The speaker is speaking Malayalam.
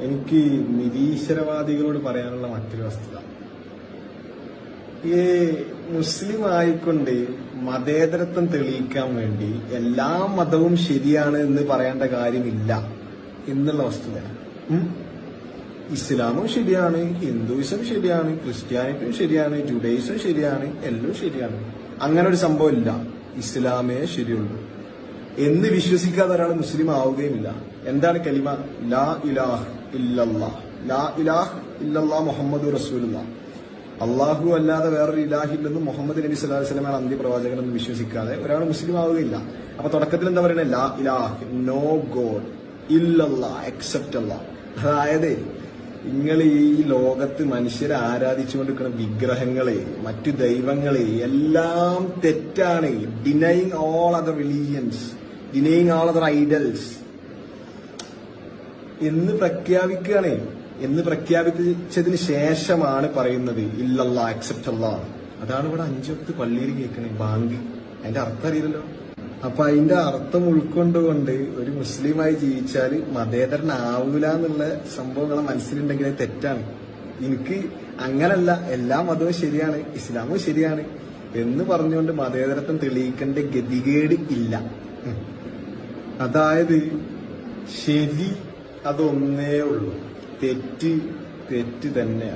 എനിക്ക് നിരീശ്വരവാദികളോട് പറയാനുള്ള മറ്റൊരു വസ്തുത, ഈ മുസ്ലിം ആയിക്കൊണ്ട് മതേതരത്വം തെളിയിക്കാൻ വേണ്ടി എല്ലാ മതവും ശരിയാണ് എന്ന് പറയേണ്ട കാര്യമില്ല എന്നുള്ള വസ്തുത. ഇസ്ലാമും ശരിയാണ്, ഹിന്ദുയിസം ശരിയാണ്, ക്രിസ്ത്യാനിറ്റും ശരിയാണ്, ജുഡൈസം ശരിയാണ്, എല്ലാം ശരിയാണ്. അങ്ങനെ ഒരു സംഭവം ഇല്ല. ഇസ്ലാമേ ശരിയുള്ളൂ എന്ന് വിശ്വസിക്കാതെ ഒരാൾ മുസ്ലിം ആവുകയുമില്ല. എന്താണ് കലിമ? ലാ ഇലാഹ ഇല്ലല്ലാഹ്, ലാ ഇലാഹ ഇല്ലല്ലാഹ് മുഹമ്മദ് റസൂലുള്ളാഹ്. അള്ളാഹു അല്ലാതെ വേറൊരു ഇലാഹില്ലെന്നും മുഹമ്മദ് നബി സല്ലല്ലാഹു അലൈഹി വസല്ലമയാണ് അന്ത്യപ്രവാചകനെന്നും വിശ്വസിക്കാതെ ഒരാൾ മുസ്ലിം ആവുകയില്ല. അപ്പൊ തുടക്കത്തിൽ എന്താ പറയുന്നത്? ലാ ഇലാഹ, നോ ഗോഡ്, ഇല്ലല്ലാഹ്, എക്സെപ്റ്റ് അല്ലാഹ്. അതായത് നിങ്ങൾ ഈ ലോകത്ത് മനുഷ്യരെ ആരാധിച്ചുകൊണ്ടിരിക്കുന്ന വിഗ്രഹങ്ങളെ, മറ്റു ദൈവങ്ങളെ എല്ലാം തെറ്റാണ്. Denying all other religions, denying all other idols എന്ന് പ്രഖ്യാപിക്കുകയാണ്. എന്ന് പ്രഖ്യാപിച്ചതിന് ശേഷമാണ് പറയുന്നത് ഇല്ലല്ലാ, അക്സെപ്റ്റ് അല്ലാഹ്. അതാണ് ഇവിടെ 5 വക്ത് പള്ളിയിൽ കേൾക്കണേ, ബാങ്ക്. അതിന്റെ അർത്ഥം അറിയില്ലല്ലോ. അപ്പൊ അതിന്റെ അർത്ഥം ഉൾക്കൊണ്ടുകൊണ്ട് ഒരു മുസ്ലിമായി ജീവിച്ചാൽ മതേതരനാവൂല എന്നുള്ള സംഭവങ്ങളെ മനസ്സിലുണ്ടെങ്കിൽ തെറ്റാണ്. എനിക്ക് അങ്ങനല്ല, എല്ലാ മതവും ശരിയാണ്, ഇസ്ലാമും ശരിയാണ് എന്ന് പറഞ്ഞുകൊണ്ട് മതേതരത്വം തെളിയിക്കേണ്ട ഗതികേട് ഇല്ല. അതായത് ശരി അതൊന്നേ ഉള്ളൂ, തെറ്റ് തെറ്റ് തന്നെയാണ്.